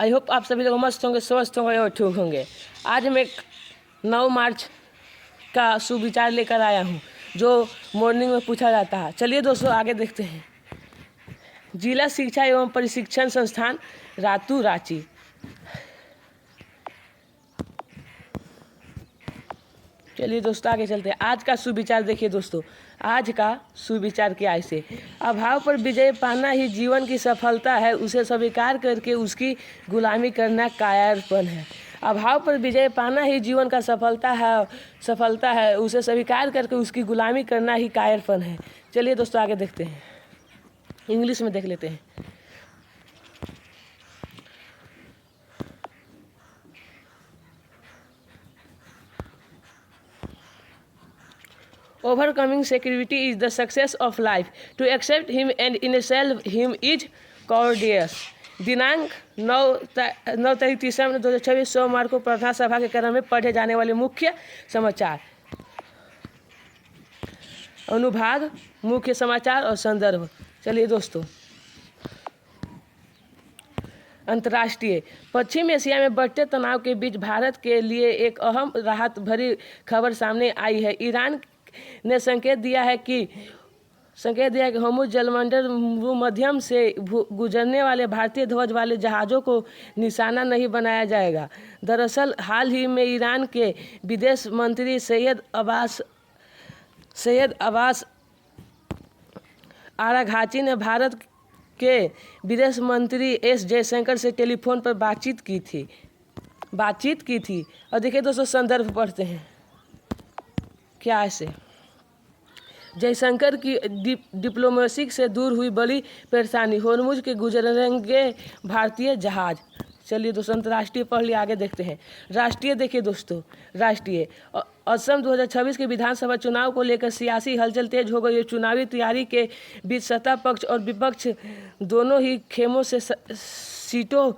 I hope आप सभी लोग मस्त होंगे, स्वस्थ होंगे और ठीक होंगे। आज मैं 9 मार्च का सुविचार लेकर आया हूँ जो मॉर्निंग में पूछा जाता है। चलिए दोस्तों आगे देखते हैं। जिला शिक्षा एवं प्रशिक्षण संस्थान रातू रांची। चलिए दोस्तों आगे चलते हैं। आज का सुविचार देखिए दोस्तों, आज का सुविचार क्या है इसे। अभाव पर विजय पाना ही जीवन की सफलता है, उसे स्वीकार करके उसकी गुलामी करना कायरपन है। अभाव पर विजय पाना ही जीवन का सफलता है, उसे स्वीकार करके उसकी गुलामी करना ही कायरपन है। चलिए दोस्तों आगे देखते हैं, इंग्लिश में देख लेते हैं। Overcoming security is the success of life. To accept him and insult him is cowardice. दिनांक 9/3/2026 सोमवार को प्रार्थना सभा के क्रम में पढ़े जाने वाले मुख्य समाचार। अनुभाग, मुख्य समाचार और संदर्भ। चलिए दोस्तों, अंतर्राष्ट्रीय। पश्चिम एशिया में बढ़ते तनाव के बीच भारत के लिए एक अहम राहत भरी खबर सामने आई है। ईरान ने संकेत दिया है कि होर्मुज जलमंडल भूमध्यम से गुजरने वाले भारतीय ध्वज वाले जहाज़ों को निशाना नहीं बनाया जाएगा। दरअसल हाल ही में ईरान के विदेश मंत्री सैयद अब्बास आराघाची ने भारत के विदेश मंत्री एस जयशंकर से टेलीफोन पर बातचीत की थी। और देखिए दोस्तों, संदर्भ पढ़ते हैं क्या ऐसे। जयशंकर की डिप्लोमेसी से दूर हुई बड़ी परेशानी, होर्मुज के गुजरेंगे भारतीय जहाज। चलिए दोस्तों, अंतर्राष्ट्रीय पढ़ लिया, आगे देखते हैं। राष्ट्रीय देखिए दोस्तों, राष्ट्रीय। असम 2026 के विधानसभा चुनाव को लेकर सियासी हलचल तेज हो गई है। चुनावी तैयारी के बीच सत्ता पक्ष और विपक्ष दोनों ही खेमों से सीटों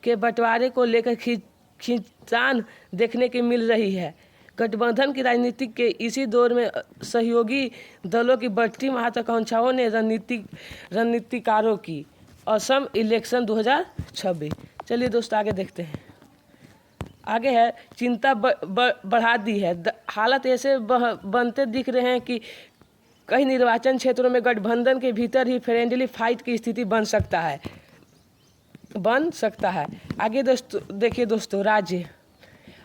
के बंटवारे को लेकर खींचतान देखने की मिल रही है। गठबंधन की राजनीति के इसी दौर में सहयोगी दलों की बढ़ती महत्वाकांक्षाओं ने रणनीतिकारों की। असम इलेक्शन 2026। चलिए दोस्तों आगे देखते हैं। आगे है, चिंता बढ़ा दी है। हालात ऐसे बनते दिख रहे हैं कि कई निर्वाचन क्षेत्रों में गठबंधन के भीतर ही फ्रेंडली फाइट की स्थिति बन सकता है। आगे दोस्तों देखिए दोस्तों, राज्य।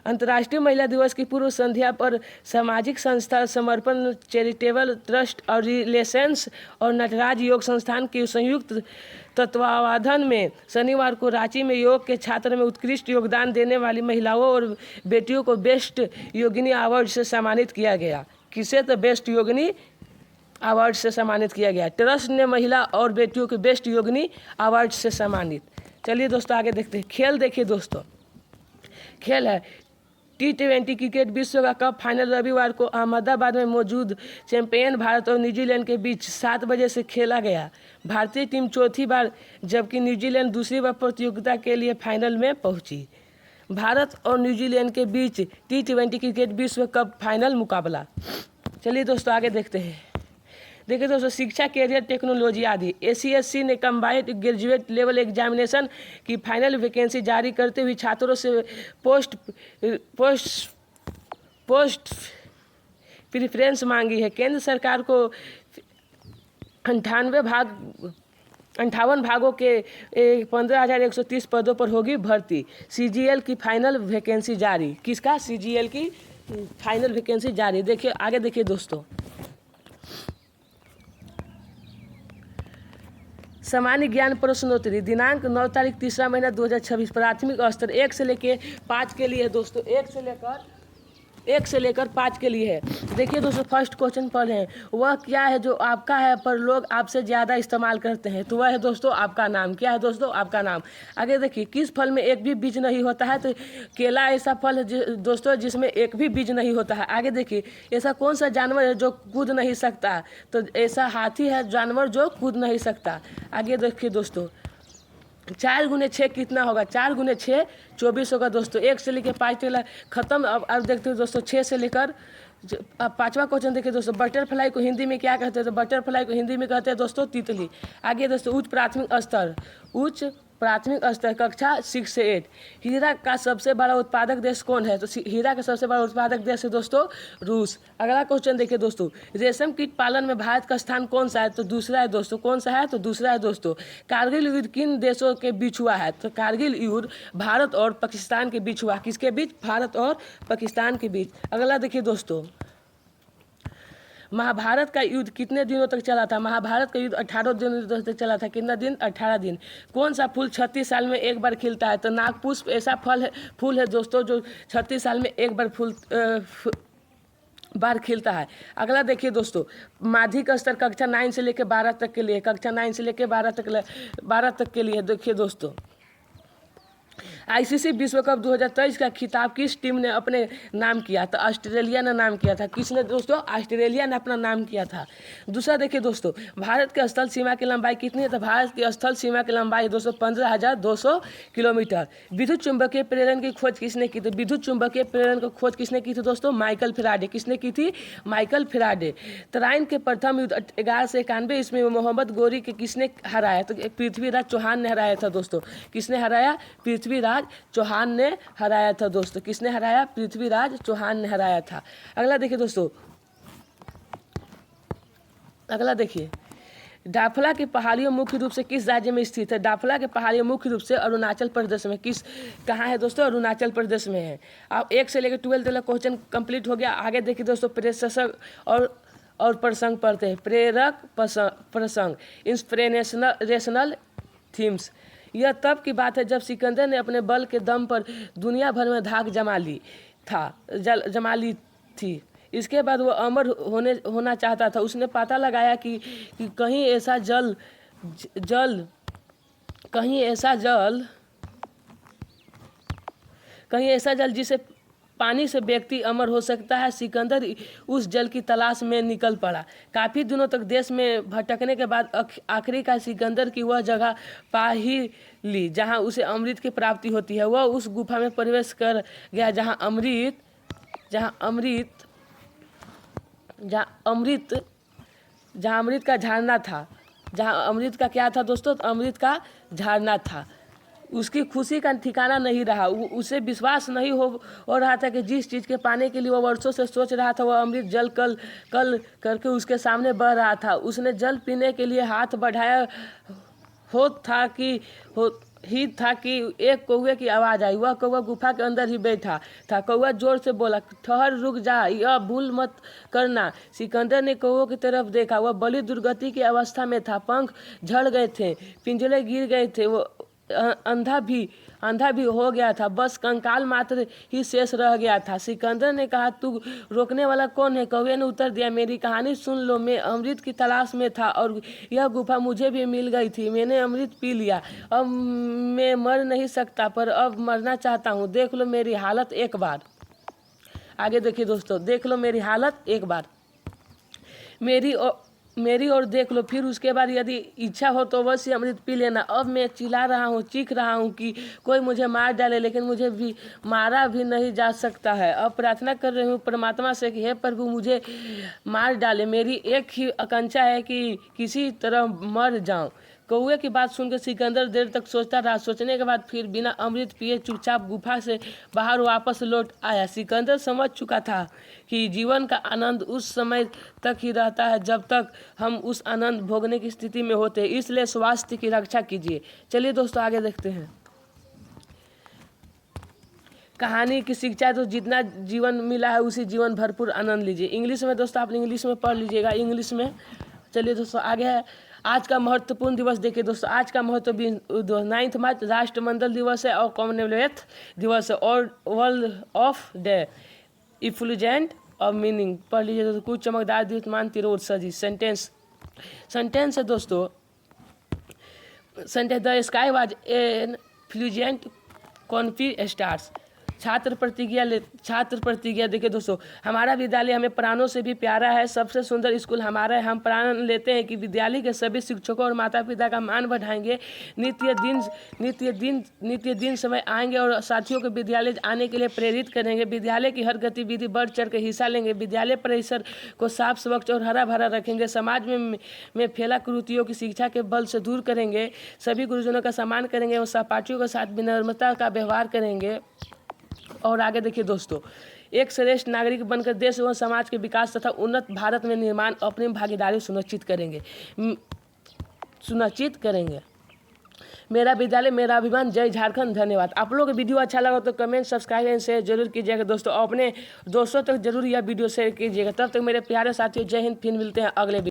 अंतर्राष्ट्रीय महिला दिवस की पूर्व संध्या पर सामाजिक संस्था समर्पण चैरिटेबल ट्रस्ट और रिलेशंस और नटराज योग संस्थान के संयुक्त तत्वावधान में शनिवार को रांची में योग के क्षेत्र में उत्कृष्ट योगदान देने वाली महिलाओं और बेटियों को बेस्ट योगिनी अवार्ड से सम्मानित किया गया। किसे? तो बेस्ट योगिनी अवार्ड से सम्मानित किया गया। ट्रस्ट ने महिला और बेटियों को बेस्ट योगिनी अवार्ड से सम्मानित। चलिए दोस्तों आगे देखते हैं। खेल देखिए दोस्तों, खेल है T20 क्रिकेट विश्व का कप फाइनल रविवार को अहमदाबाद में मौजूद चैंपियन भारत और न्यूजीलैंड के बीच 7 बजे से खेला गया। भारतीय टीम चौथी बार जबकि न्यूजीलैंड दूसरी बार प्रतियोगिता के लिए फाइनल में पहुंची। भारत और न्यूजीलैंड के बीच T20 क्रिकेट विश्व कप फाइनल मुकाबला। चलिए दोस्तों आगे देखते हैं। देखिए दोस्तों, शिक्षा, कैरियर, टेक्नोलॉजी आदि। ACSC ने कंबाइंड ग्रेजुएट लेवल एग्जामिनेशन की फाइनल वैकेंसी जारी करते हुए छात्रों से पोस्ट प्रेफरेंस मांगी है। केंद्र सरकार को 58 भागों के 15,130 पदों पर होगी भर्ती। CGL की फाइनल वैकेंसी जारी। किसका? CGL की फाइनल वैकेंसी जारी। देखिए आगे देखिए दोस्तों, सामान्य ज्ञान प्रश्नोत्तरी। दिनांक 9 तारीख 3 महीना 2026। प्राथमिक स्तर 1 से लेकर 5 के लिए है दोस्तों, 1 से लेकर 5 के लिए है। देखिए दोस्तों, फर्स्ट क्वेश्चन पर है, वह क्या है जो आपका है पर लोग आपसे ज़्यादा इस्तेमाल करते हैं? तो वह है दोस्तों आपका नाम। क्या है दोस्तों? आपका नाम। आगे देखिए, किस फल में एक भी बीज नहीं होता है? तो केला ऐसा फल है दोस्तों जिसमें एक भी बीज नहीं होता है। आगे देखिए, ऐसा कौन सा जानवर है जो कूद नहीं सकता? तो ऐसा हाथी है जानवर जो कूद नहीं सकता। आगे देखिए दोस्तों, 4 × 6 कितना होगा? 4 × 6 24 होगा दोस्तों। 1 से लेकर 5 तक खत्म। अब देखते हैं दोस्तों 6 से लेकर। अब 5वां क्वेश्चन देखिए दोस्तों, बटरफ्लाई को हिंदी में क्या कहते हैं? तो बटरफ्लाई को हिंदी में कहते हैं दोस्तों तितली। आगे दोस्तों, उच्च प्राथमिक स्तर। उच्च प्राथमिक स्तर कक्षा 6 से 8। हीरा का सबसे बड़ा उत्पादक देश कौन है? तो हीरा का सबसे बड़ा उत्पादक देश है दोस्तों रूस। अगला क्वेश्चन देखिए दोस्तों, रेशम कीट पालन में भारत का स्थान कौन सा है? तो दूसरा है दोस्तों। कौन सा है? तो दूसरा है दोस्तों। कारगिल युद्ध किन देशों के बीच हुआ है? तो कारगिल युद्ध भारत और पाकिस्तान के बीच हुआ। किसके बीच? भारत और पाकिस्तान के बीच। अगला देखिए दोस्तों, महाभारत का युद्ध कितने दिनों तक चला था? महाभारत का युद्ध 18 दिनों तक चला था। कितना दिन? 18 दिन। कौन सा फूल 36 साल में एक बार खिलता है? तो नागपुष्प ऐसा फूल है दोस्तों जो 36 साल में एक बार खिलता है। अगला देखिए दोस्तों, माध्यमिक स्तर कक्षा 9 से लेकर 12 तक के लिए, कक्षा 9 से लेकर 12 तक के लिए देखिए दोस्तों, आईसीसी विश्व कप 2023 का खिताब किस टीम ने अपने नाम किया? तो ऑस्ट्रेलिया ने नाम किया था। किसने दोस्तों? ऑस्ट्रेलिया ने अपना नाम किया था। दूसरा देखिए दोस्तों, भारत के स्थल सीमा की लंबाई कितनी है? तो भारत की स्थल सीमा की लंबाई दोस्तों 15,200 किलोमीटर। विद्युत चुंबकीय प्रेरण की खोज किसने की थी? विद्युत चुंबकीय प्रेरण की खोज किसने की थी दोस्तों? Michael Faraday. किसने की थी? Michael Faraday. तराइन के प्रथम युद्ध 1191 ईस्वी में मोहम्मद गोरी के किसने हराया? तो पृथ्वीराज चौहान ने हराया था दोस्तों। किसने हराया? पृथ्वीराज चौहान ने हराया था दोस्तों। किसने हराया? पृथ्वीराज चौहान ने हराया था। अगला देखिए दोस्तों, अगला देखिए, डाफला की पहाड़ियों मुख्य रूप से किस राज्य में स्थित है? डाफला की पहाड़ियों मुख्य रूप से अरुणाचल प्रदेश में। कहाँ है दोस्तों? अरुणाचल प्रदेश में है। अब 1 से लेकर 12 तक क्वेश्चन कंप्लीट हो गया। आगे देखिए दोस्तों, प्रेषक और प्रसंग पढ़ते हैं। प्रेरक प्रसंग, इंस्पिरेशनल थीम्स। यह तब की बात है जब सिकंदर ने अपने बल के दम पर दुनिया भर में धाक जमा ली थी। इसके बाद वो अमर होना चाहता था। उसने पता लगाया कि कहीं ऐसा जल जिसे पानी से व्यक्ति अमर हो सकता है। सिकंदर उस जल की तलाश में निकल पड़ा। काफ़ी दिनों तक देश में भटकने के बाद आखिरकार सिकंदर की वह जगह पा ही ली जहां उसे अमृत की प्राप्ति होती है। वह उस गुफा में प्रवेश कर गया जहां अमृत का झरना था। जहां अमृत का क्या था दोस्तों? अमृत का झरना था। उसकी खुशी का ठिकाना नहीं रहा। उसे विश्वास नहीं हो रहा था कि जिस चीज़ के पाने के लिए वो वर्षों से सोच रहा था वह अमृत जल कल करके उसके सामने बह रहा था। उसने जल पीने के लिए हाथ बढ़ाया था कि एक कौवे की आवाज़ आई। वह कौवा गुफा के अंदर ही बैठा था। कौवा जोर से बोला, ठहर, रुक जा, यह भूल मत करना। सिकंदर ने कौवे की तरफ देखा। वह बड़ी दुर्गति की अवस्था में था। पंख झड़ गए थे, पिंजरे गिर गए थे, वो अंधा भी हो गया था। बस कंकाल मात्र ही शेष रह गया था। सिकंदर ने कहा, तू रोकने वाला कौन है? कौवे ने उत्तर दिया, मेरी कहानी सुन लो। मैं अमृत की तलाश में था और यह गुफा मुझे भी मिल गई थी। मैंने अमृत पी लिया। अब मैं मर नहीं सकता, पर अब मरना चाहता हूँ। देख लो मेरी हालत एक बार। आगे देखिए दोस्तों, देख लो मेरी हालत एक बार, मेरी ओर देख लो। फिर उसके बाद यदि इच्छा हो तो अवश्य अमृत पी लेना। अब मैं चिल्ला रहा हूँ, चीख रहा हूँ कि कोई मुझे मार डाले, लेकिन मुझे भी मारा भी नहीं जा सकता है। अब प्रार्थना कर रही हूँ परमात्मा से कि हे प्रभु, मुझे मार डाले। मेरी एक ही आकांक्षा है कि किसी तरह मर जाऊँ। कौवे की बात सुनकर सिकंदर देर तक सोचता रहा। सोचने के बाद फिर बिना अमृत पिए चुपचाप गुफा से बाहर वापस लौट आया। सिकंदर समझ चुका था कि जीवन का आनंद उस समय तक ही रहता है जब तक हम उस आनंद भोगने की स्थिति में होते हैं। इसलिए स्वास्थ्य की रक्षा कीजिए। चलिए दोस्तों आगे देखते हैं। कहानी की शिक्षा तो जितना जीवन मिला है उसी जीवन भरपूर आनंद लीजिए। इंग्लिश में दोस्तों आप इंग्लिश में पढ़ लीजिएगा, इंग्लिश में। चलिए दोस्तों आगे है। आज का महत्वपूर्ण दिवस देखिए दोस्तों। आज का महत्वपूर्ण 9 मार्च राष्ट्रमंडल दिवस है और कॉमनवेल्थ दिवस है और वर्ल्ड ऑफ डे इफ्लुजेंट और मीनिंग पढ़ लीजिए दोस्तों। कुछ चमकदार द्युतिमान तिरोड़ सजी। सेंटेंस है दोस्तों। Sentence, the sky was an fulgent कॉन्फी स्टार्स। छात्र प्रतिज्ञा। देखिए दोस्तों, हमारा विद्यालय हमें प्राणों से भी प्यारा है, सबसे सुंदर स्कूल हमारा है। हम प्रण लेते हैं कि विद्यालय के सभी शिक्षकों और माता पिता का मान बढ़ाएंगे। नित्य दिन समय आएंगे और साथियों को विद्यालय आने के लिए प्रेरित करेंगे। विद्यालय की हर गतिविधि बढ़ चढ़ के हिस्सा लेंगे। विद्यालय परिसर को साफ स्वच्छ और हरा भरा रखेंगे। समाज में फैला कुरीतियों की शिक्षा के बल से दूर करेंगे। सभी गुरुजनों का सम्मान करेंगे और सहपाठियों के साथ विनम्रता का व्यवहार करेंगे। और आगे देखिए दोस्तों, एक श्रेष्ठ नागरिक बनकर देश एवं समाज के विकास तथा उन्नत भारत में निर्माण अपनी भागीदारी सुनिश्चित करेंगे। मेरा विद्यालय मेरा अभिमान। जय झारखंड। धन्यवाद। आप लोगों को वीडियो अच्छा लगा तो कमेंट, सब्सक्राइब एंड शेयर जरूर कीजिएगा दोस्तों। अपने दोस्तों तक जरूर यह वीडियो शेयर कीजिएगा। तब तक मेरे प्यारे साथियों, जय हिंद। फिर मिलते हैं अगले